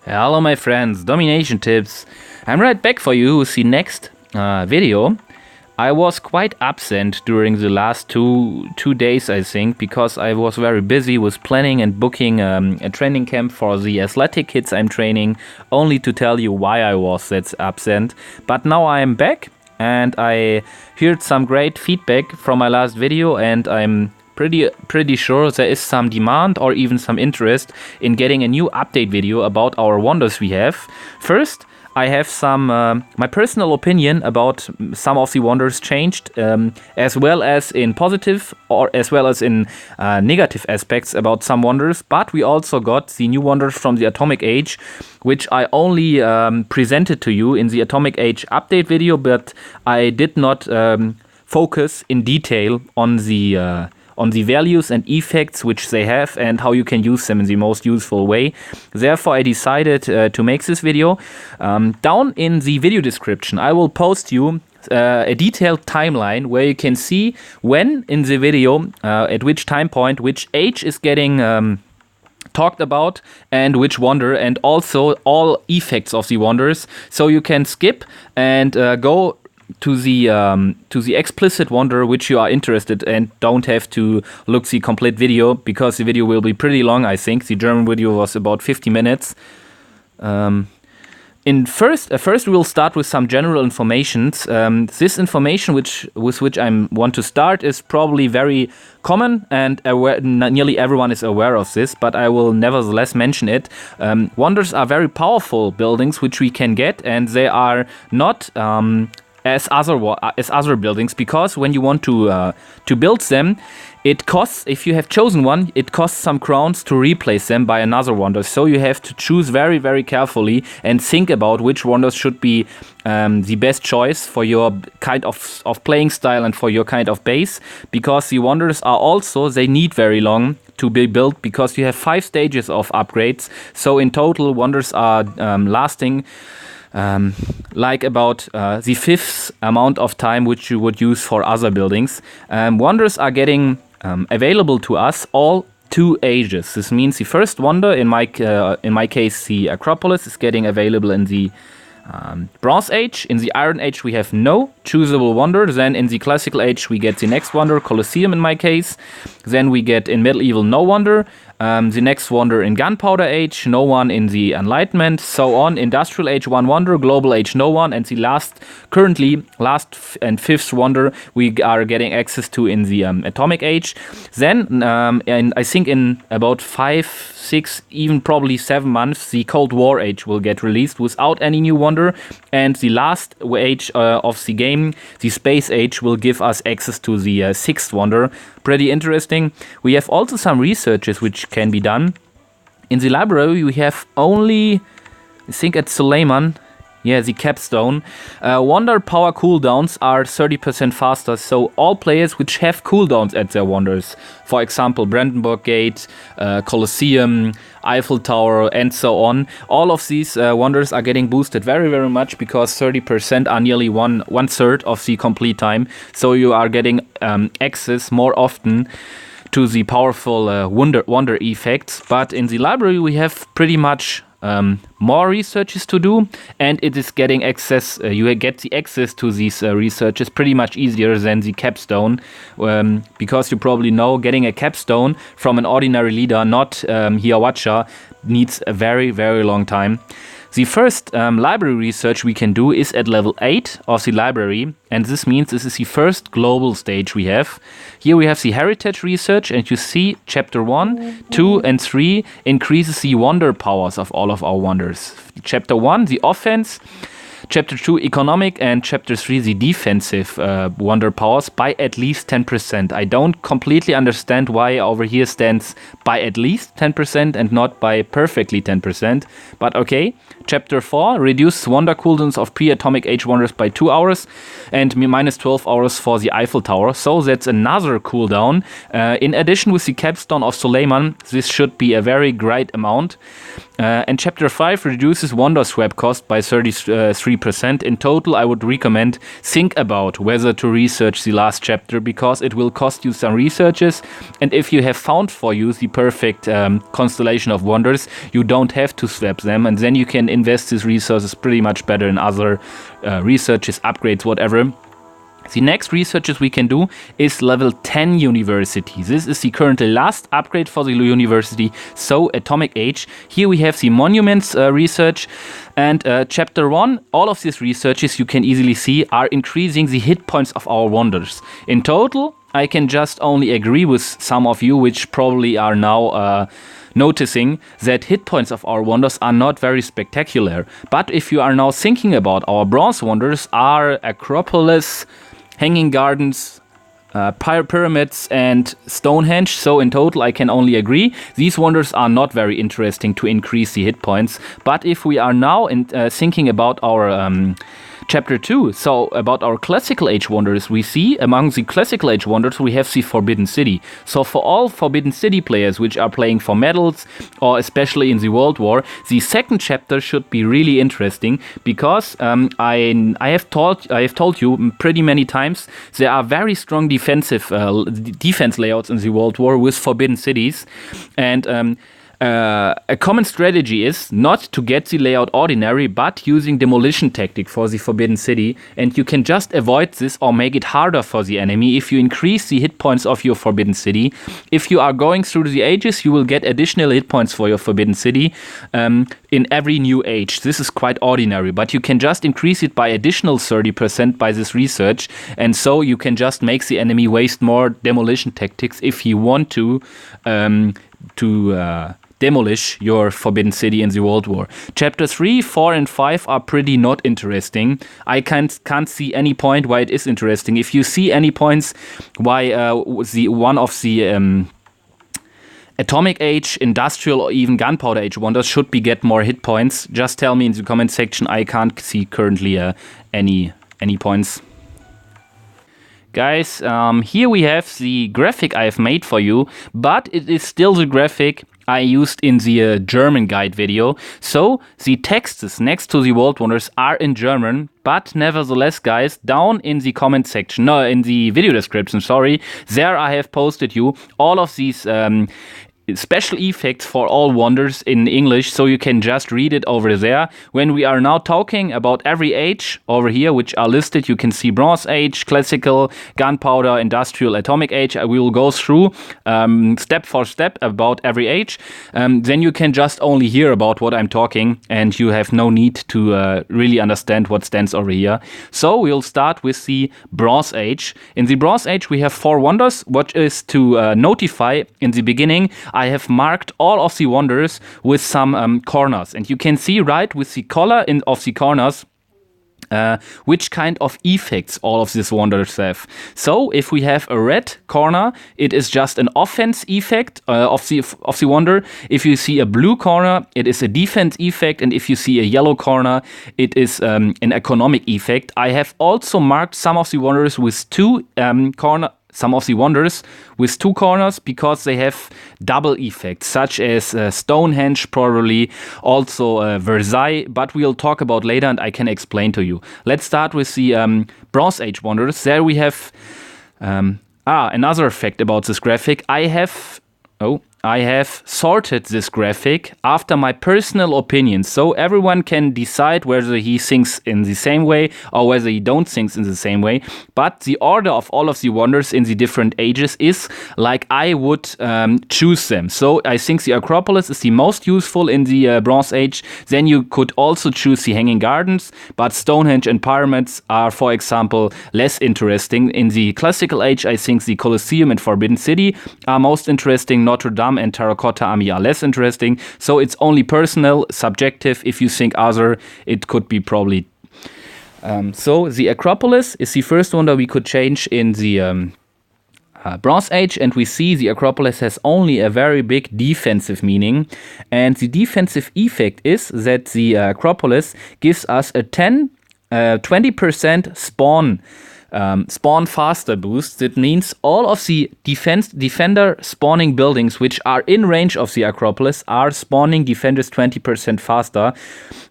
Hello my friends, Domination Tips. I'm right back for you with the next video. I was quite absent during the last two days, I think, because I was very busy with planning and booking a training camp for the athletic kids I'm training, only to tell you why I was that absent. But now I am back and I heard some great feedback from my last video, and I'm pretty sure there is some demand or even some interest in getting a new update video about our wonders we have. First, I have some my personal opinion about some of the wonders changed, as well as in positive or as well as in negative aspects about some wonders. But we also got the new wonders from the Atomic Age, which I only presented to you in the Atomic Age update video, but I did not focus in detail on the values and effects which they have and how you can use them in the most useful way. Therefore, I decided to make this video. Down in the video description, I will post you a detailed timeline where you can see when in the video, at which time point, which age is getting talked about and which wonder, and also all effects of the wonders. So you can skip and go to the explicit wonder which you are interested in, and don't have to look the complete video, because the video will be pretty long. I think the German video was about 50 minutes. First we will start with some general informations. This information with which I want to start is probably very common, and nearly everyone is aware of this, but I will nevertheless mention it. Wonders are very powerful buildings which we can get, and they are not as other buildings, because when you want to build them, it costs, if you have chosen one, it costs some crowns to replace them by another wonder. So you have to choose very, very carefully and think about which wonders should be the best choice for your kind of playing style and for your kind of base, because the wonders are also, they need very long to be built, because you have 5 stages of upgrades. So in total, wonders are lasting like about the 5th amount of time which you would use for other buildings. Wonders are getting available to us all 2 ages. This means the first wonder, in my case the Acropolis, is getting available in the Bronze Age. In the Iron Age we have no choosable wonder. Then in the Classical Age we get the next wonder, Colloseum in my case. Then we get in Medieval no wonder. The next wonder in Gunpowder Age, no one in the Enlightenment, so on. Industrial Age 1 wonder, Global Age no one, and the currently last and 5th wonder we are getting access to in the Atomic Age. Then, and I think in about 5, 6, even probably 7 months, the Cold War Age will get released without any new wonder, and the last age of the game, the Space Age, will give us access to the 6th wonder. Pretty interesting. We have also some researches which can be done. In the library we have only, I think at Suleiman, the capstone, wonder power cooldowns are 30% faster, so all players which have cooldowns at their wonders, for example Brandenburg Gate, Colosseum, Eiffel Tower, and so on, all of these wonders are getting boosted very, very much, because 30% are nearly one third of the complete time, so you are getting access more often to the powerful wonder effects. But in the library we have pretty much more researches to do, and it is getting access, you get the access to these researches pretty much easier than the capstone, because you probably know getting a capstone from an ordinary leader, not Hiawatha, needs a very, very long time. The first library research we can do is at level 8 of the library, and this means this is the first global stage we have. Here we have the heritage research, and you see chapter 1, 2 and 3 increases the wonder powers of all of our wonders. Chapter 1, the offense. Chapter 2, economic, and Chapter 3, the defensive wonder powers by at least 10%. I don't completely understand why over here stands by at least 10% and not by perfectly 10%, but okay. Chapter 4, reduces wonder cooldowns of pre-atomic age wonders by 2 hours and minus 12 hours for the Eiffel Tower, so that's another cooldown. In addition, with the capstone of Suleiman, this should be a very great amount. And Chapter 5 reduces wonder swap cost by 33%. 30%. In total, I would recommend think about whether to research the last chapter, because it will cost you some researches. And if you have found for you the perfect constellation of wonders, you don't have to swap them, and then you can invest these resources pretty much better in other researches, upgrades, whatever. The next researches we can do is level 10 university. This is the currently last upgrade for the university, so Atomic Age. Here we have the monuments research, and chapter 1, all of these researches you can easily see are increasing the hit points of our wonders. In total, I can just only agree with some of you, which probably are now noticing that hit points of our wonders are not very spectacular. But if you are now thinking about our bronze wonders are Acropolis, Hanging Gardens, pyramids and Stonehenge, so in total I can only agree. These wonders are not very interesting to increase the hit points. But if we are now thinking about our Chapter 2, so about our Classical Age wonders, we see among the Classical Age wonders we have the Forbidden City. So for all Forbidden City players which are playing for medals, or especially in the World War, the second chapter should be really interesting, because I have told you pretty many times there are very strong defense layouts in the World War with Forbidden Cities, and a common strategy is not to get the layout ordinary, but using demolition tactic for the Forbidden City, and you can just avoid this or make it harder for the enemy if you increase the hit points of your Forbidden City. If you are going through the ages, you will get additional hit points for your Forbidden City in every new age. This is quite ordinary, but you can just increase it by additional 30% by this research, and so you can just make the enemy waste more demolition tactics if you want to demolish your Forbidden City in the World War. Chapter 3, 4 and 5 are pretty not interesting. I can't see any point why it is interesting. If you see any points why one of the Atomic Age, Industrial, or even Gunpowder Age wonders should get more hit points, just tell me in the comment section. I can't see currently any points. Guys, here we have the graphic I've made for you, but it is still the graphic I used in the German guide video. So the texts next to the World Wonders are in German, but nevertheless, guys, down in the comment section, no, in the video description, sorry, there I have posted you all of these special effects for all wonders in English, so you can just read it over there. When we are now talking about every age over here, which are listed, you can see Bronze Age, Classical, Gunpowder, Industrial, Atomic Age. I will go through step for step about every age. Then you can just only hear about what I'm talking, and you have no need to really understand what stands over here. So we'll start with the Bronze Age. In the Bronze Age, we have 4 wonders, which is to notify in the beginning. I have marked all of the wonders with some corners, and you can see right with the color of the corners which kind of effects all of these wonders have. So if we have a red corner, it is just an offense effect of the wonder. If you see a blue corner, it is a defense effect, and if you see a yellow corner, it is an economic effect. I have also marked some of the wonders with two corners because they have double effects, such as Stonehenge, probably also Versailles, but we'll talk about later and I can explain to you. Let's start with the Bronze Age wonders. There we have another fact about this graphic. I have sorted this graphic after my personal opinion, so everyone can decide whether he thinks in the same way or whether he don't think in the same way. But the order of all of the wonders in the different ages is like I would choose them. So I think the Acropolis is the most useful in the Bronze Age. Then you could also choose the Hanging Gardens, but Stonehenge and pyramids are, for example, less interesting. In the Classical Age, I think the Colloseum and Forbidden City are most interesting. Notre Dame and Terracotta Army are less interesting, so it's only personal, subjective. If you think other, it could be probably. So the Acropolis is the first one that we could change in the Bronze Age, and we see the Acropolis has only a very big defensive meaning, and the defensive effect is that the Acropolis gives us a 20% spawn spawn faster boost. It means all of the defender spawning buildings which are in range of the Acropolis are spawning defenders 20% faster.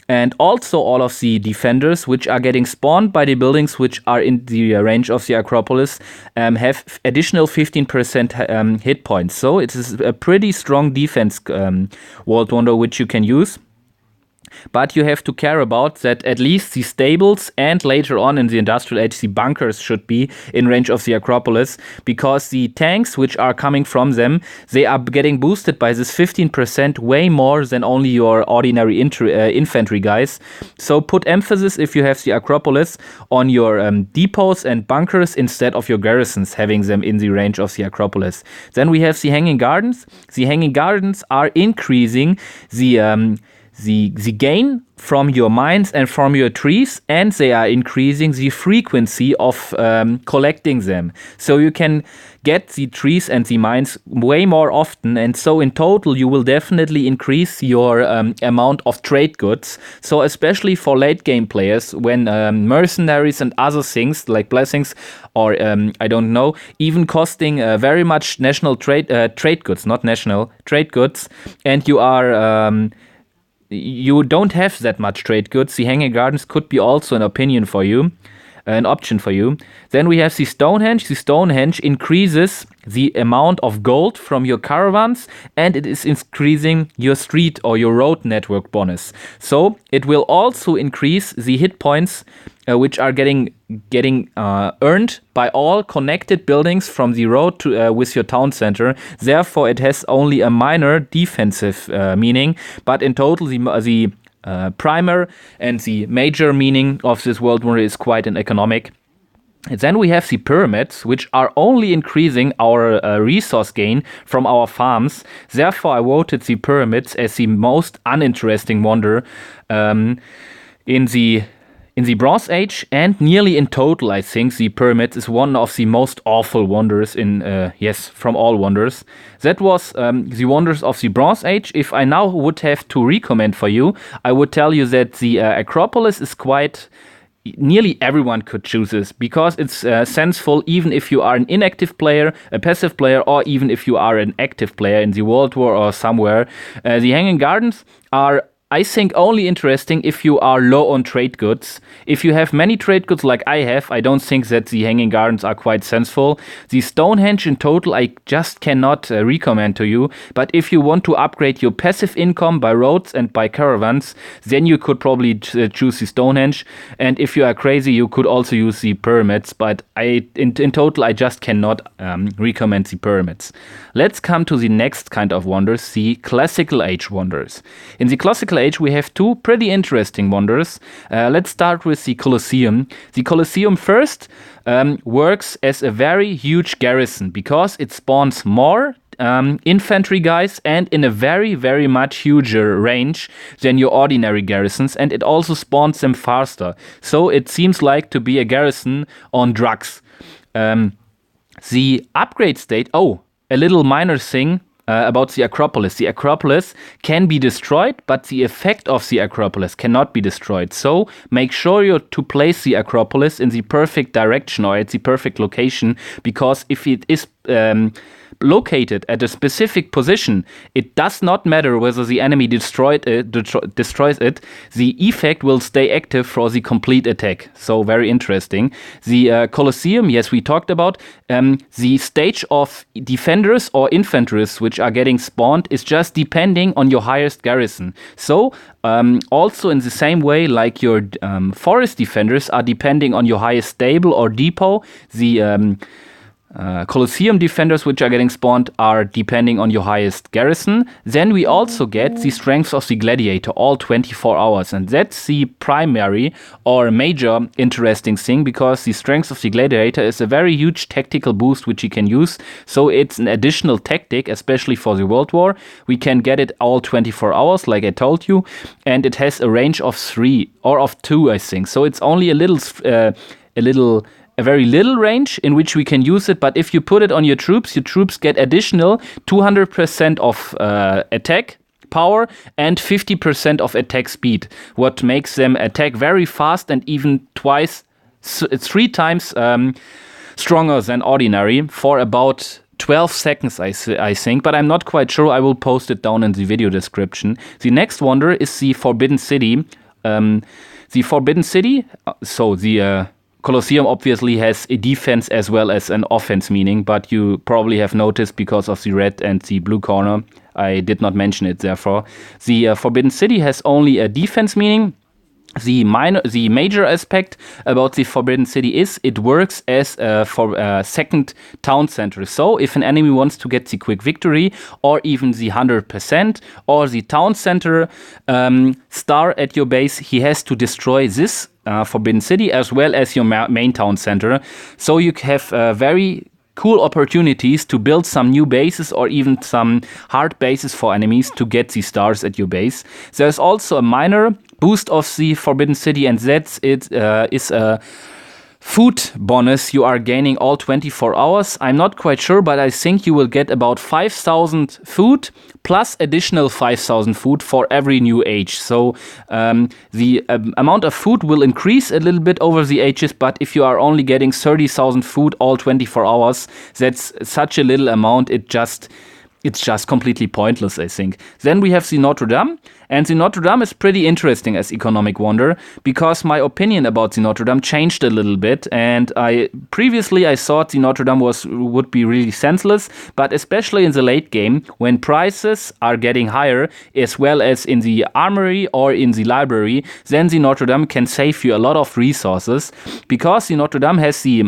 And also all of the defenders which are getting spawned by the buildings which are in the range of the Acropolis have additional 15% hit points. So it is a pretty strong defense Worldwonder which you can use. But you have to care about that at least the stables and later on in the Industrial Age the bunkers should be in range of the Acropolis, because the tanks which are coming from them, they are getting boosted by this 15% way more than only your ordinary infantry guys. So put emphasis, if you have the Acropolis, on your depots and bunkers instead of your garrisons having them in the range of the Acropolis. Then we have the Hanging Gardens. The Hanging Gardens are increasing the gain from your mines and from your trees, and they are increasing the frequency of collecting them. So you can get the trees and the mines way more often, and so in total you will definitely increase your amount of trade goods. So especially for late game players, when mercenaries and other things like blessings or I don't know, even costing very much national trade goods, not national trade goods, and you are you don't have that much trade goods, the Hanging Gardens could be also an option for you. Then we have the Stonehenge. The Stonehenge increases the amount of gold from your caravans, and it is increasing your street or your road network bonus. So it will also increase the hit points which are getting earned by all connected buildings from the road to with your town center. Therefore, it has only a minor defensive meaning, but in total, the primer and the major meaning of this Worldwonder is quite an economic. Then we have the pyramids, which are only increasing our resource gain from our farms. Therefore, I voted the pyramids as the most uninteresting wonder in the Bronze Age, and nearly in total, I think the pyramids is one of the most awful wonders from all wonders. That was the wonders of the Bronze Age. If I now would have to recommend for you, I would tell you that the Acropolis is quite... Nearly everyone could choose this, because it's senseful even if you are an inactive player, a passive player, or even if you are an active player in the World War or somewhere. The Hanging Gardens are, I think, only interesting if you are low on trade goods. If you have many trade goods like I have, I don't think that the Hanging Gardens are quite senseful. The Stonehenge in total I just cannot recommend to you, but if you want to upgrade your passive income by roads and by caravans, then you could probably choose the Stonehenge, and if you are crazy you could also use the pyramids, but in total I just cannot recommend the pyramids. Let's come to the next kind of wonders, the Classical Age wonders. In the Classical Age we have two pretty interesting wonders. Let's start with the Colloseum. The Colloseum first works as a very huge garrison because it spawns more infantry guys and in a very, very much huger range than your ordinary garrisons, and it also spawns them faster. So it seems like to be a garrison on drugs. The upgrade state, a little minor thing about the Acropolis. The Acropolis can be destroyed, but the effect of the Acropolis cannot be destroyed. So make sure to place the Acropolis in the perfect direction or at the perfect location, because if it is located at a specific position, it does not matter whether the enemy destroys it, the effect will stay active for the complete attack. So very interesting. The Colosseum, yes, we talked about. The stage of defenders or infanterists which are getting spawned is just depending on your highest garrison. So also in the same way like your forest defenders are depending on your highest stable or depot, the Colosseum defenders which are getting spawned are depending on your highest garrison. Then we also get the strength of the gladiator all 24 hours, and that's the primary or major interesting thing, because the strength of the gladiator is a very huge tactical boost which you can use. So it's an additional tactic, especially for the World War. We can get it all 24 hours like I told you, and it has a range of 3 or of 2, I think. So it's only a very little range in which we can use it, but if you put it on your troops get additional 200% of attack power and 50% of attack speed, what makes them attack very fast and even twice 3 times stronger than ordinary for about 12 seconds, I think, but I'm not quite sure. I will post it down in the video description. The next wonder is the Forbidden City. The Forbidden City, so the Colloseum obviously has a defense as well as an offense meaning, but you probably have noticed because of the red and the blue corner, I did not mention it therefore. The Forbidden City has only a defense meaning. The major aspect about the Forbidden City is it works as a second town center. So if an enemy wants to get the quick victory or even the 100% or the town center star at your base, he has to destroy this Forbidden City as well as your main town center. So you have very cool opportunities to build some new bases or even some hard bases for enemies to get the stars at your base. There's also a minor boost of the Forbidden City, and that's it is a food bonus you are gaining all 24 hours. I'm not quite sure, but I think you will get about 5,000 food plus additional 5,000 food for every new age. So the amount of food will increase a little bit over the ages, but if you are only getting 30,000 food all 24 hours, that's such a little amount, it's just completely pointless, I think. Then we have the Notre Dame, and the Notre Dame is pretty interesting as economic wonder because my opinion about the Notre Dame changed a little bit, and previously I thought the Notre Dame would be really senseless, but especially in the late game when prices are getting higher as well as in the armory or in the library, then the Notre Dame can save you a lot of resources because the Notre Dame has the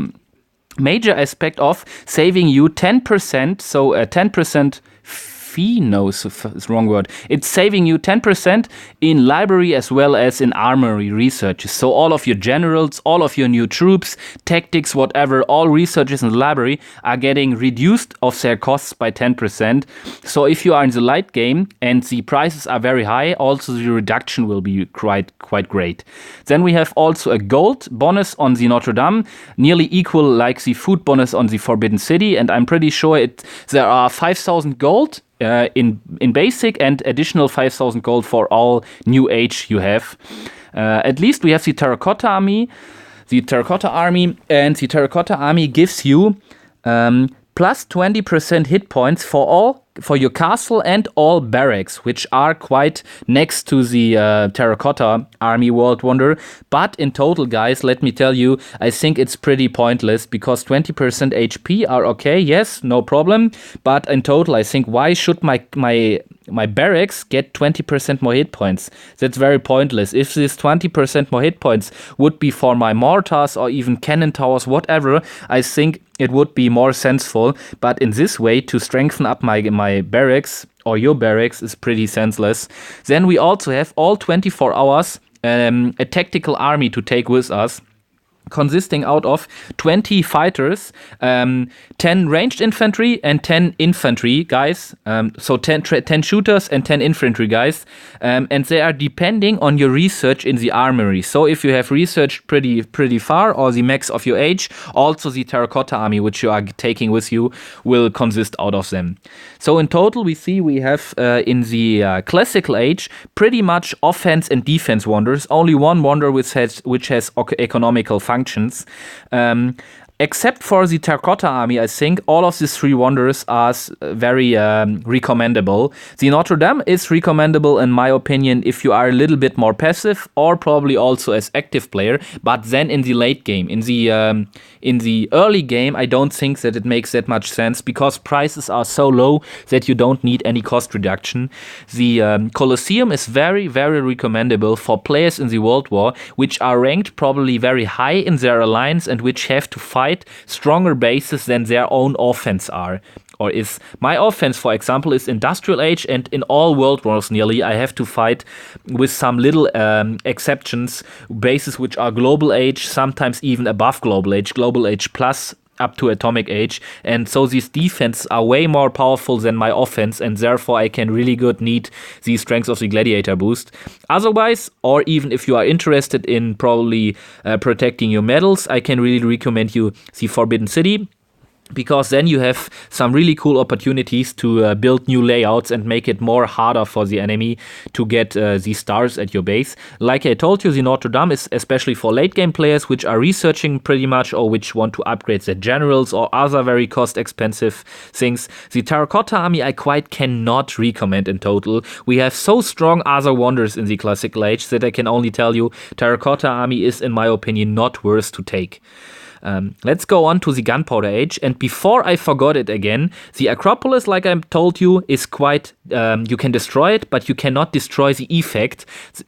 major aspect of saving you 10%, so a 10% fee, no, it's the wrong word. It's saving you 10% in library as well as in armory researches. So all of your generals, all of your new troops, tactics, whatever, all researches in the library are getting reduced of their costs by 10%. So if you are in the late game and the prices are very high, also the reduction will be quite great. Then we have also a gold bonus on the Notre Dame, nearly equal like the food bonus on the Forbidden City, and I'm pretty sure there are 5,000 gold in basic and additional 5,000 gold for all new age you have. At least we have the Terracotta Army. The Terracotta Army gives you plus 20% hit points for your castle and all barracks, which are quite next to the Terracotta Army Worldwonder. But in total, guys, let me tell you, I think it's pretty pointless because 20% HP are okay, yes, no problem. But in total, I think why should my barracks get 20% more hit points? That's very pointless. If this 20% more hit points would be for my mortars or even cannon towers, whatever, I think it would be more sensible. But in this way, to strengthen up my barracks or your barracks is pretty senseless. Then we also have all 24 hours a tactical army to take with us, consisting out of 20 fighters, 10 ranged infantry and 10 infantry guys, so 10 shooters and 10 infantry guys, and they are depending on your research in the armory. So if you have researched pretty far or the max of your age, also the Terracotta Army which you are taking with you will consist out of them. So in total we have in the classical age pretty much offense and defense wonders, only one wonder which has economical functions. Except for the Terracotta Army, I think all of these 3 wonders are very recommendable. The Notre Dame is recommendable in my opinion if you are a little bit more passive or probably also as active player, but then in the late game. In the early game, I don't think that it makes that much sense because prices are so low that you don't need any cost reduction. The Colosseum is very recommendable for players in the World War which are ranked probably very high in their alliance and which have to fight stronger bases than their own offense are. Or is my offense, for example, is Industrial Age, and in all World Wars nearly I have to fight with some little exceptions, bases which are Global Age, sometimes even above Global Age plus up to Atomic Age, and so these defenses are way more powerful than my offense, and therefore I can really good need the strength of the Gladiator boost. Otherwise, or even if you are interested in probably protecting your medals, I can really recommend you the Forbidden City. because then you have some really cool opportunities to build new layouts and make it more harder for the enemy to get these stars at your base. Like I told you, the Notre Dame is especially for late game players which are researching pretty much or which want to upgrade their generals or other very cost expensive things. The Terracotta army I quite cannot recommend in total. We have so strong other wonders in the Classical Age that I can only tell you Terracotta army is, in my opinion, not worth to take. Let's go on to the Gunpowder Age, and before I forgot it again, the Acropolis, like I told you, is quite, you can destroy it, but you cannot destroy the effect.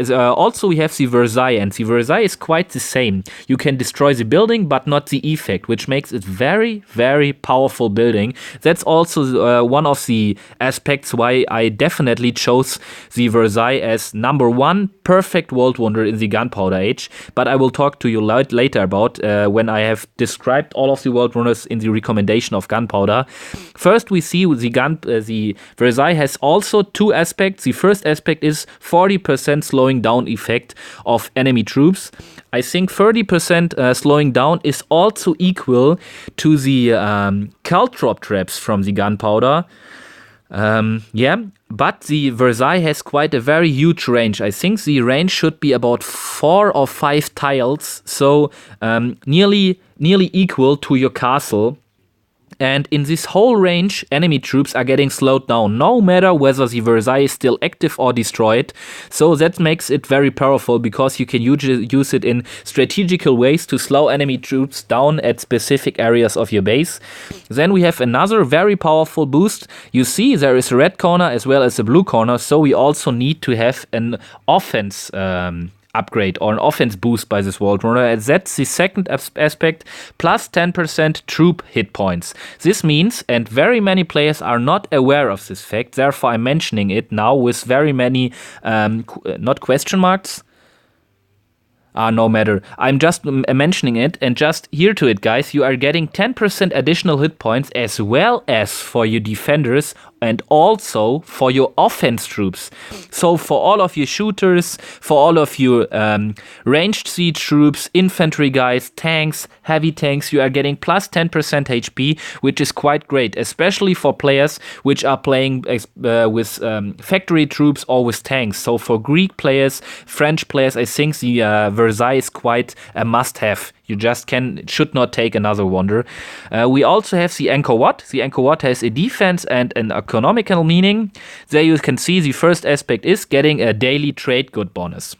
Also we have the Versailles, and the Versailles is quite the same. You can destroy the building, but not the effect, which makes it very, very powerful building. That's also one of the aspects why I definitely chose the Versailles as number one perfect world wonder in the Gunpowder Age, but I will talk to you later about when I have described all of the world wonders in the recommendation of Gunpowder. First, we see the Versailles has also two aspects. The first aspect is 40% slowing down effect of enemy troops. I think 30% slowing down is also equal to the cult drop traps from the Gunpowder. But the Versailles has quite a very huge range. I think the range should be about 4 or 5 tiles, so nearly equal to your castle. And in this whole range, enemy troops are getting slowed down, no matter whether the Versailles is still active or destroyed. So that makes it very powerful, because you can use it in strategical ways to slow enemy troops down at specific areas of your base. Then we have another very powerful boost. You see there is a red corner as well as a blue corner, so we also need to have an offense upgrade or an offense boost by this world wonder, and that's the second aspect, plus 10% troop hit points. This means, and very many players are not aware of this fact, therefore I'm mentioning it now with very many not question marks. No matter. I'm just mentioning it, and just here to it, guys, you are getting 10% additional hit points as well as for your defenders and also for your offense troops. So for all of your shooters, for all of your ranged siege troops, infantry guys, tanks, heavy tanks, you are getting plus 10% HP, which is quite great, especially for players which are playing with factory troops or with tanks. So for Greek players, French players, I think the Versailles is quite a must-have. You just should not take another wonder. We also have the Angkor Wat. The Angkor Wat has a defense and an economical meaning. There you can see the first aspect is getting a daily trade good bonus.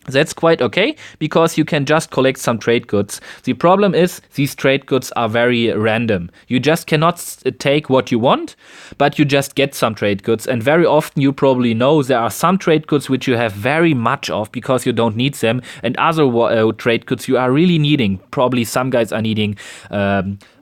That's quite okay, because you can just collect some trade goods. The problem is these trade goods are very random. You just cannot take what you want, but you just get some trade goods. And very often, you probably know, there are some trade goods which you have very much of because you don't need them, and other trade goods you are really needing. Probably some guys are needing,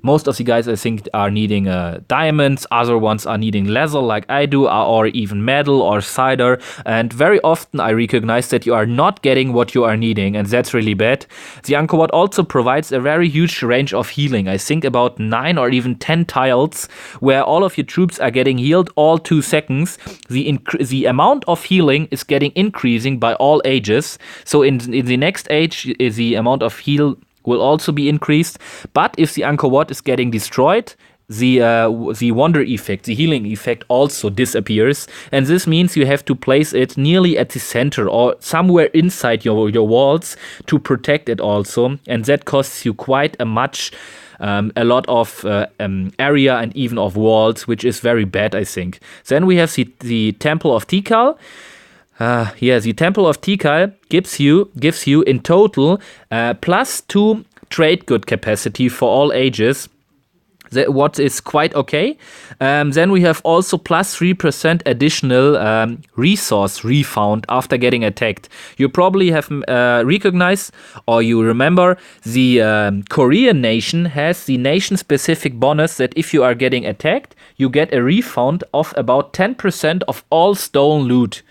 most of the guys I think are needing diamonds, other ones are needing leather like I do, or even metal or cider. And very often I recognize that you are not getting what you are needing, and that's really bad. The Angkor Wat also provides a very huge range of healing. I think about 9 or even 10 tiles where all of your troops are getting healed all 2 seconds. The amount of healing is getting increasing by all ages. So in the next age, the amount of heal will also be increased. But if the Angkor Wat is getting destroyed, the wonder effect, the healing effect also disappears, and this means you have to place it nearly at the center or somewhere inside your walls to protect it also, and that costs you quite a lot of area and even of walls, which is very bad, I think. Then we have the Temple of Tikal. The Temple of Tikal gives you in total plus 2 trade good capacity for all ages. What is quite okay. Then we have also plus 3% additional resource refound after getting attacked. You probably have recognized, or you remember, the Korean nation has the nation-specific bonus that if you are getting attacked, you get a refund of about 10% of all stolen loot.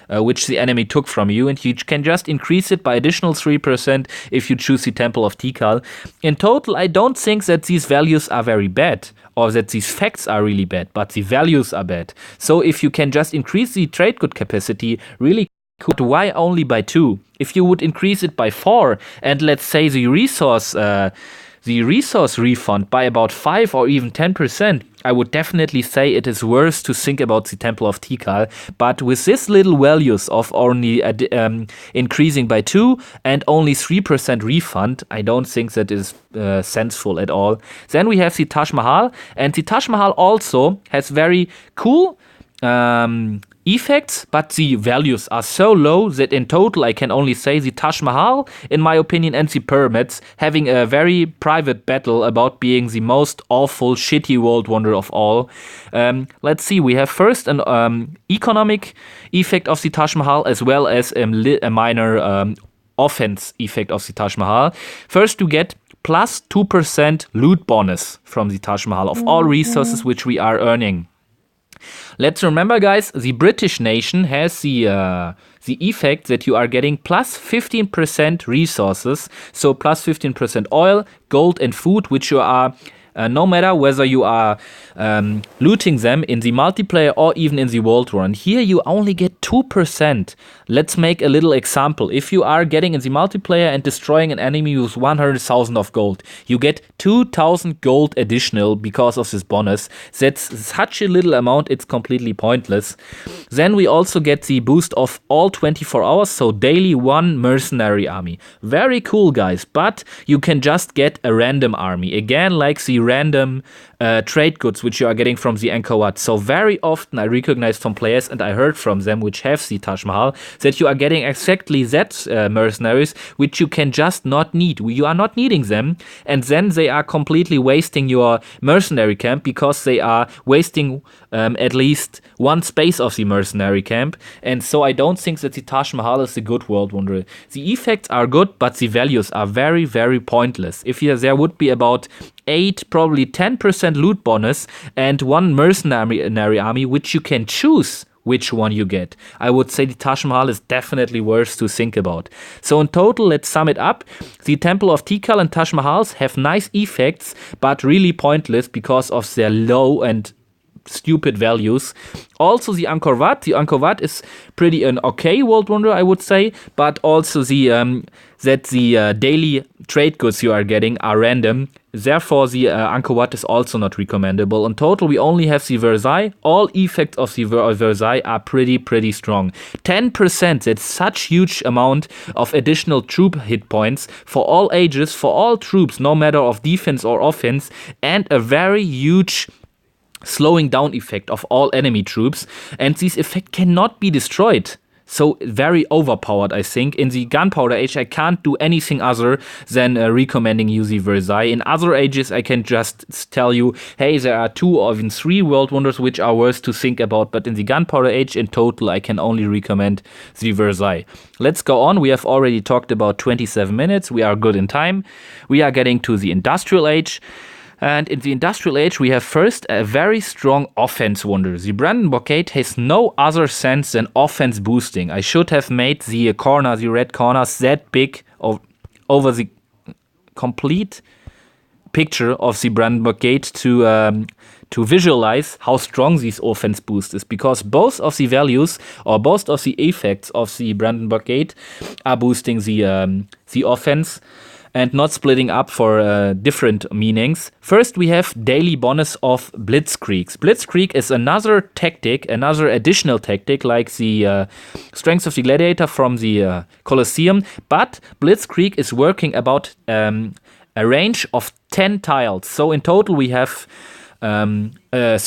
Which the enemy took from you, and you can just increase it by additional 3% if you choose the Temple of Tikal. In total, I don't think that these values are very bad, or that these facts are really bad, but the values are bad. So if you can just increase the trade good capacity, really cool. Why only by 2? If you would increase it by 4, and let's say the resource the resource refund by about 5 or even 10%, I would definitely say it is worse to think about the Temple of Tikal. But with this little values of only increasing by 2 and only 3% refund, I don't think that is sensible at all. Then we have the Taj Mahal, and the Taj Mahal also has very cool effects, but the values are so low that in total I can only say the Taj Mahal, in my opinion, and the pyramids having a very private battle about being the most awful, shitty world wonder of all. Let's see, we have first an economic effect of the Taj Mahal as well as a minor offense effect of the Taj Mahal. First, you get plus 2% loot bonus from the Taj Mahal of all resources which we are earning. Let's remember, guys, the British nation has the effect that you are getting plus 15% resources, so plus 15% oil, gold, and food, which you are no matter whether you are looting them in the multiplayer or even in the world run. Here you only get 2%. Let's make a little example. If you are getting in the multiplayer and destroying an enemy with 100,000 of gold, you get 2,000 gold additional because of this bonus. That's such a little amount, it's completely pointless. Then we also get the boost of all 24 hours, so daily 1 mercenary army. Very cool, guys, but you can just get a random army. Again, like the random trade goods which you are getting from the Angkor Wat. So very often I recognize from players, and I heard from them which have the Taj Mahal, that you are getting exactly that mercenaries which you can just not need. You are not needing them, and then they are completely wasting your mercenary camp because they are wasting at least one space of the mercenary camp. And so I don't think that the Taj Mahal is a good world wonder. The effects are good, but the values are very, very pointless. If there would be about 8, probably 10% loot bonus and 1 mercenary army, which you can choose which one you get, I would say the Taj Mahal is definitely worth to think about. So in total, let's sum it up. The Temple of Tikal and Taj Mahals have nice effects, but really pointless because of their low and stupid values. Also the Angkor Wat. The Angkor Wat is pretty an okay world wonder, I would say, but also the daily trade goods you are getting are random. Therefore, the Angkor Wat is also not recommendable. In total, we only have the Versailles. All effects of the Versailles are pretty strong. 10%, that's such huge amount of additional troop hit points for all ages, for all troops, no matter of defense or offense, and a very huge slowing down effect of all enemy troops, and this effect cannot be destroyed. So very overpowered, I think. In the Gunpowder Age, I can't do anything other than recommending you the Versailles. In other ages, I can just tell you, hey, there are 2 or even 3 world wonders which are worth to think about, but in the Gunpowder Age, in total, I can only recommend the Versailles. Let's go on. We have already talked about 27 minutes. We are good in time. We are getting to the Industrial Age. And in the Industrial Age, we have first a very strong offense wonder. The Brandenburg Gate has no other sense than offense boosting. I should have made the corner, the red corners, that big over the complete picture of the Brandenburg Gate to visualize how strong this offense boost is, because both of the values or both of the effects of the Brandenburg Gate are boosting the offense and not splitting up for different meanings. First, we have daily bonus of blitzkriegs. Blitzkrieg is another tactic, another additional tactic, like the Strength of the Gladiator from the Colloseum, but blitzkrieg is working about a range of 10 tiles. So in total, we have a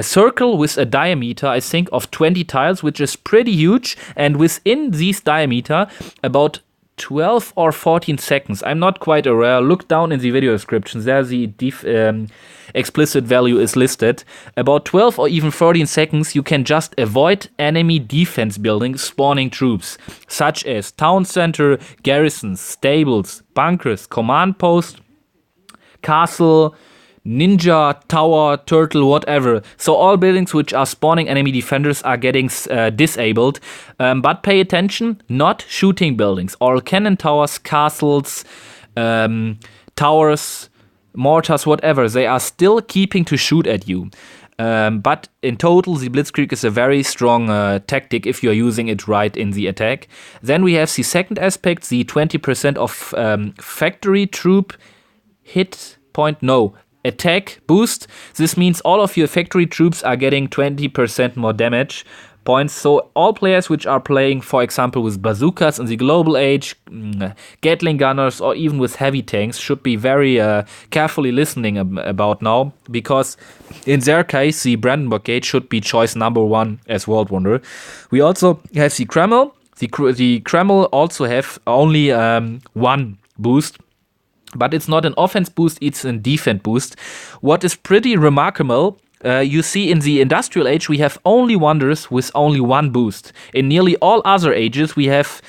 circle with a diameter, I think, of 20 tiles, which is pretty huge, and within these diameter, about 12 or 14 seconds. I'm not quite aware. Look down in the video description. There the explicit value is listed. About 12 or even 14 seconds, you can just avoid enemy defense buildings spawning troops, such as town center, garrisons, stables, bunkers, command post, castle, ninja, tower, turtle, whatever. So all buildings which are spawning enemy defenders are getting disabled. But pay attention, not shooting buildings. All cannon towers, castles, towers, mortars, whatever. They are still keeping to shoot at you. But in total, the Blitzkrieg is a very strong tactic if you're using it right in the attack. Then we have the second aspect, the 20% of factory troop hit point, no, attack boost. This means all of your factory troops are getting 20% more damage points. So all players which are playing, for example, with bazookas in the Global Age, Gatling gunners, or even with heavy tanks should be very carefully listening about now, because in their case, the Brandenburg Gate should be choice number 1 as Worldwonder. We also have the Kreml. The Kreml also have only 1 boost, but it's not an offense boost, it's a defense boost. What is pretty remarkable, you see in the Industrial Age we have only wonders with only 1 boost. In nearly all other ages we have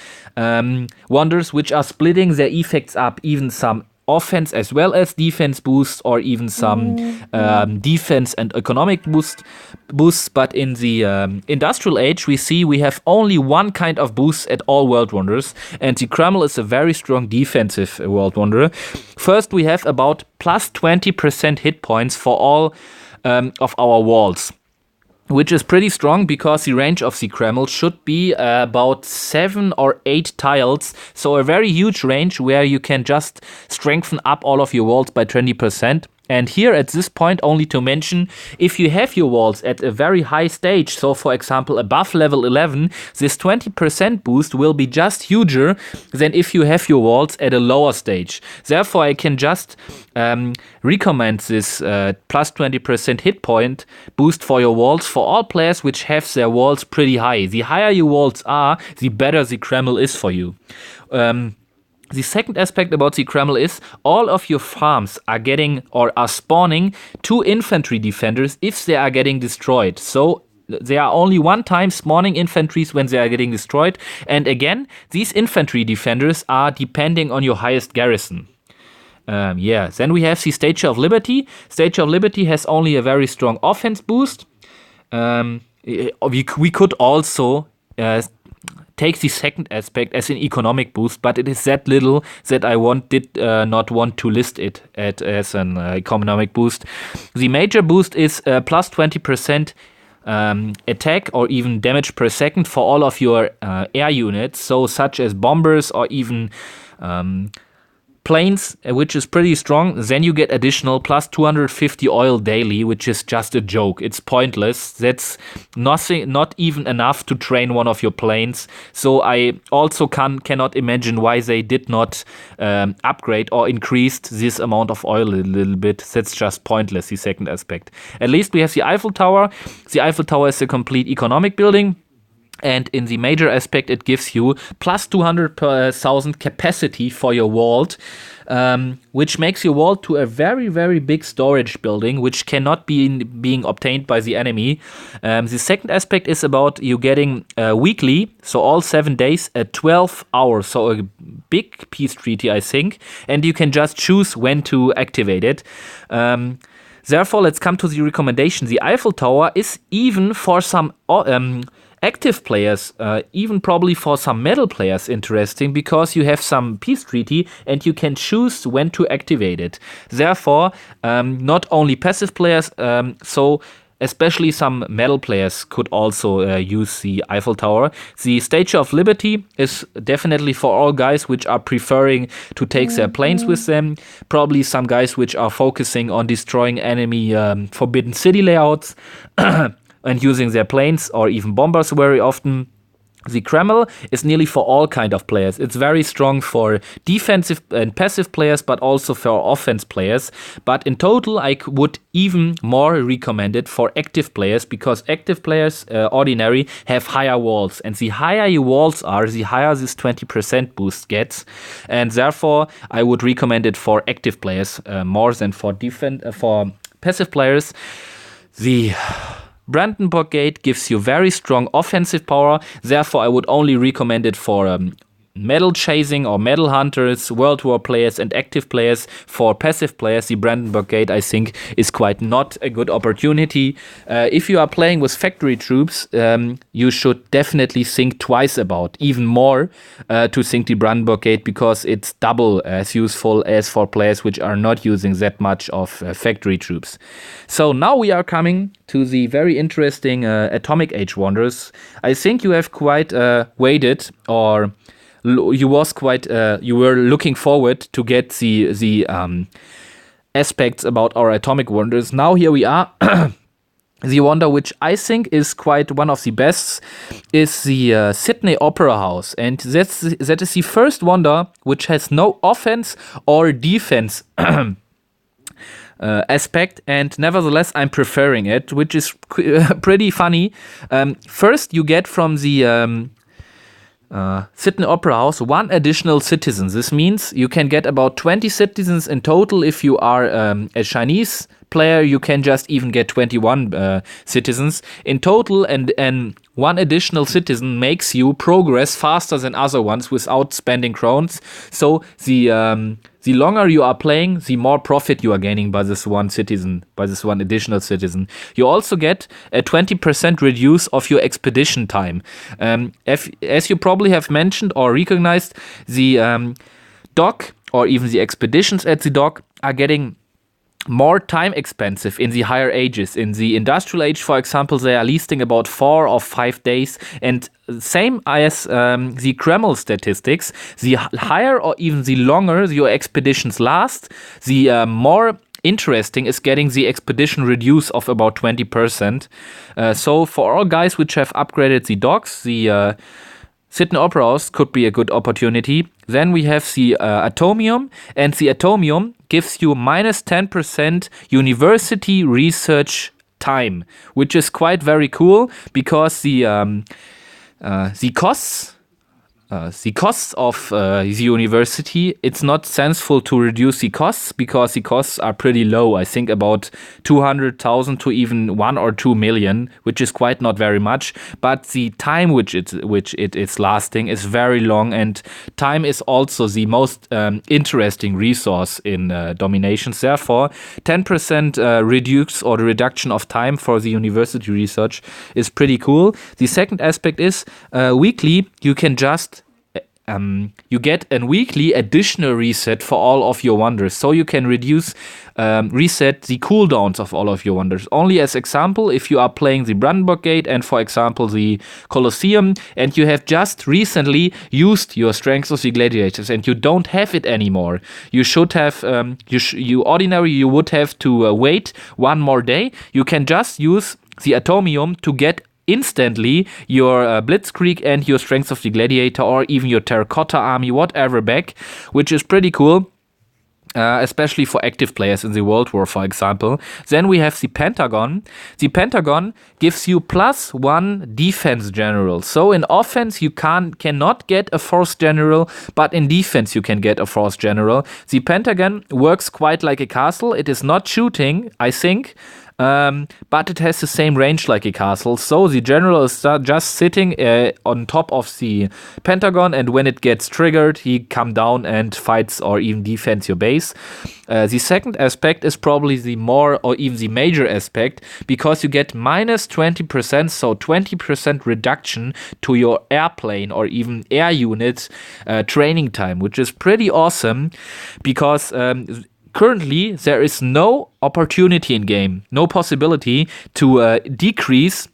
wonders which are splitting their effects up, even some offense as well as defense boosts, or even some defense and economic boosts. But in the Industrial Age we see we have only 1 kind of boost at all World Wonders, and the Kreml is a very strong defensive World Wonder. First, we have about plus 20% hit points for all of our walls, which is pretty strong because the range of the Kreml should be about 7 or 8 tiles. So a very huge range where you can just strengthen up all of your walls by 20%. And here at this point, only to mention, if you have your walls at a very high stage, so for example above level 11, this 20% boost will be just huger than if you have your walls at a lower stage. Therefore, I can just recommend this plus 20% hit point boost for your walls for all players which have their walls pretty high. The higher your walls are, the better the Kreml is for you. The second aspect about the Kreml is all of your farms are getting or are spawning 2 infantry defenders if they are getting destroyed. So there are only 1 time spawning infantries when they are getting destroyed. And again, these infantry defenders are depending on your highest garrison. Then we have the Statue of Liberty. Statue of Liberty has only a very strong offense boost. We could also take the second aspect as an economic boost, but it is that little that I did not want to list it as an economic boost. The major boost is plus 20% attack or even damage per second for all of your air units, so such as bombers or even planes, which is pretty strong. Then you get additional plus 250 oil daily, which is just a joke. It's pointless. That's nothing, not even enough to train one of your planes. So I also cannot imagine why they did not upgrade or increased this amount of oil a little bit. That's just pointless, the second aspect. At least we have the Eiffel Tower. The Eiffel Tower is a complete economic building. And in the major aspect, it gives you plus 200,000 capacity for your vault, which makes your vault to a very, very big storage building, which cannot be being obtained by the enemy. The second aspect is about you getting weekly, so all 7 days, 12 hours, so a big peace treaty, I think, and you can just choose when to activate it. Therefore, let's come to the recommendation. The Eiffel Tower is even for some active players, even probably for some medal players, interesting, because you have some peace treaty and you can choose when to activate it. Therefore, not only passive players, so especially some medal players could also use the Eiffel Tower. The Statue of Liberty is definitely for all guys which are preferring to take their planes with them. Probably some guys which are focusing on destroying enemy forbidden city layouts and using their planes or even bombers very often. The Kreml is nearly for all kind of players. It's very strong for defensive and passive players, but also for offense players. But in total, I would even more recommend it for active players, because active players, ordinary, have higher walls. And the higher your walls are, the higher this 20% boost gets. And therefore, I would recommend it for active players more than for passive players. The Brandenburg Gate gives you very strong offensive power. Therefore, I would only recommend it for medal chasing or medal hunters, World War players, and active players. For passive players, the Brandenburg Gate, I think, is quite not a good opportunity. If you are playing with factory troops, you should definitely think twice about, even more, to think the Brandenburg Gate, because it's double as useful as for players which are not using that much of factory troops. So now we are coming to the very interesting Atomic Age wonders. I think you have quite waited, or you were looking forward to get the aspects about our atomic wonders. Now here we are. The wonder which I think is quite one of the best is the Sydney Opera House. And that is the first wonder which has no offense or defense aspect, and nevertheless I'm preferring it, which is pretty funny. First you get from the Sydney Opera House 1 additional citizen. This means you can get about 20 citizens in total. If you are a Chinese player, you can just even get 21 citizens in total, and 1 additional citizen makes you progress faster than other ones without spending crowns. So the longer you are playing, the more profit you are gaining by this one citizen, by this 1 additional citizen. You also get a 20% reduce of your expedition time. As you probably have mentioned or recognized, the dock or even the expeditions at the dock are getting more time expensive in the higher ages. In the industrial age, for example, they are lasting about 4 or 5 days. And same as the Kreml statistics, the higher or even the longer your expeditions last, the more interesting is getting the expedition reduce of about 20%. So for all guys which have upgraded the docks, the Sydney Opera House could be a good opportunity. Then we have the Atomium, and the Atomium gives you minus 10% university research time, which is quite very cool because the costs of the university, it's not sensible to reduce the costs because the costs are pretty low. I think about 200,000 to even 1 or 2 million, which is quite not very much. But the time which it is lasting is very long, and time is also the most interesting resource in DomiNations. Therefore, 10% reduce or the reduction of time for the university research is pretty cool. The second aspect is weekly you can just you get a weekly additional reset for all of your wonders. So you can reset the cooldowns of all of your wonders. Only as example, if you are playing the Brandenburg Gate and, for example, the Colloseum, and you have just recently used your Strength of the Gladiators and you don't have it anymore, you should have, you would have to wait 1 more day. You can just use the Atomium to get instantly your Blitzkrieg and your Strength of the Gladiator, or even your Terracotta army, whatever, back, which is pretty cool. Especially for active players in the World War, for example. Then we have the Pentagon. The Pentagon gives you +1 defense general. So in offense you cannot get a force general, but in defense you can get a force general. The Pentagon works quite like a castle. It is not shooting, I think, but it has the same range like a castle. So the general is just sitting on top of the Pentagon, and when it gets triggered, he come down and fights or even defends your base. The second aspect is probably the more or even the major aspect, because you get minus 20%, so 20% reduction to your airplane or even air unit training time, which is pretty awesome because currently there is no opportunity in game, no possibility to decrease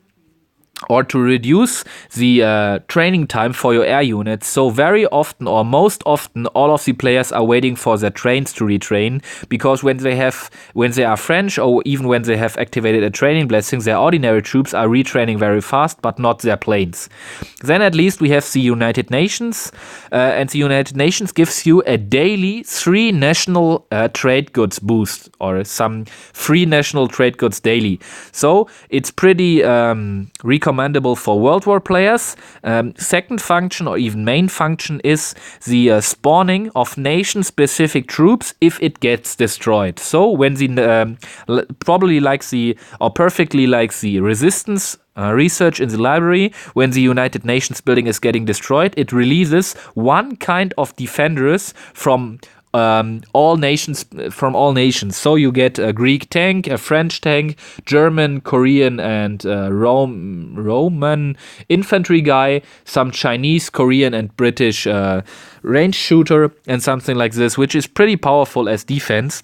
or to reduce the training time for your air units. So very often, or most often, all of the players are waiting for their trains to retrain, because when they are French, or even when they have activated a training blessing, their ordinary troops are retraining very fast, but not their planes. Then at least we have the United Nations, and the United Nations gives you a daily 3 national trade goods boost, or some free national trade goods daily. So it's pretty recommendable for World War players. Second function, or even main function, is the spawning of nation-specific troops if it gets destroyed. So when the probably like the, or perfectly like the resistance research in the library, when the United Nations building is getting destroyed, it releases 1 kind of defenders from all nations. So you get a Greek tank, a French tank, German, Korean, and Roman infantry guy, some Chinese, Korean, and British range shooter, and something like this, which is pretty powerful as defense.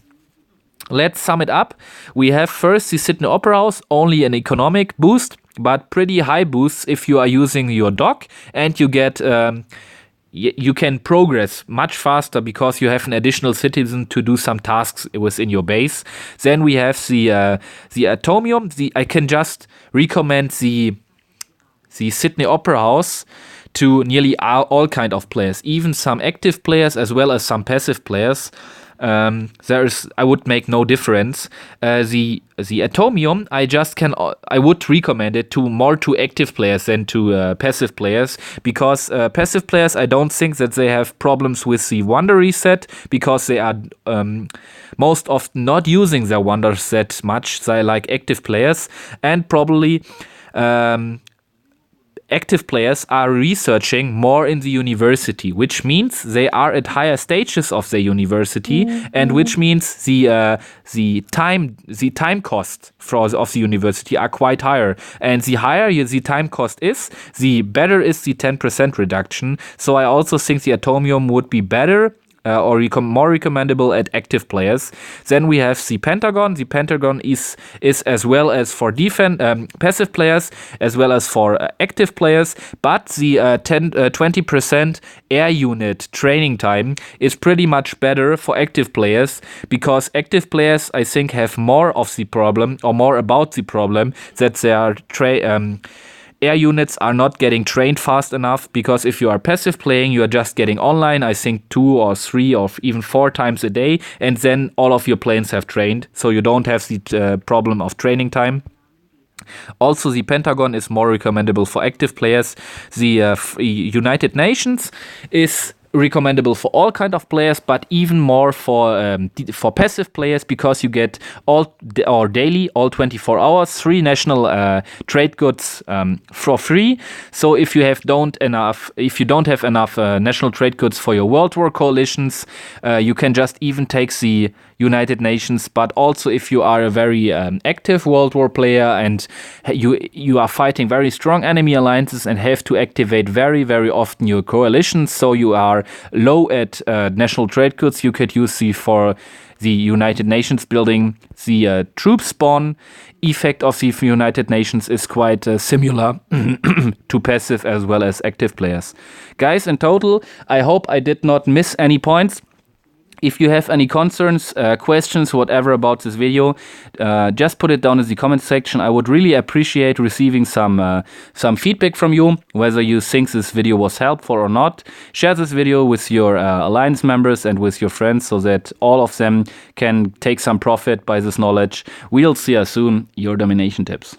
Let's sum it up. We have first the Sydney Opera House, only an economic boost, but pretty high boosts if you are using your dock, and you get you can progress much faster because you have an additional citizen to do some tasks within your base. Then we have the Atomium. I can just recommend the Sydney Opera House to nearly all kind of players, even some active players as well as some passive players. I would make no difference. The Atomium, I would recommend it more to active players than to passive players, because passive players, I don't think that they have problems with the Wonder reset, because they are most often not using their Wonder set much. They like active players, and probably active players are researching more in the university, which means they are at higher stages of the university, and which means the time cost of the university are quite higher. And the higher the time cost is, the better is the 10% reduction. So I also think the Atomium would be better or more recommendable at active players. Then we have the Pentagon. The Pentagon is as well as for passive players as well as for active players, but the 20% air unit training time is pretty much better for active players, because active players, I think, have more of the problem, or more about the problem, that they are air units are not getting trained fast enough, because if you are passive playing, you are just getting online, I think 2 or 3 or even 4 times a day, and then all of your planes have trained, so you don't have the problem of training time. Also, the Pentagon is more recommendable for active players. The United Nations is recommendable for all kind of players, but even more for passive players, because you get all 24 hours 3 national trade goods for free. So if you don't have enough national trade goods for your World War coalitions, you can just even take the United Nations. But also, if you are a very active World War player and you are fighting very strong enemy alliances and have to activate very, very often your coalitions, so you are low at national trade goods, you could use for the United Nations building. The troop spawn effect of the United Nations is quite similar to passive as well as active players. Guys, in total, I hope I did not miss any points. If you have any concerns, questions, whatever about this video, just put it down in the comment section. I would really appreciate receiving some feedback from you, whether you think this video was helpful or not. Share this video with your alliance members and with your friends, so that all of them can take some profit by this knowledge. We'll see you soon. Your domination tips.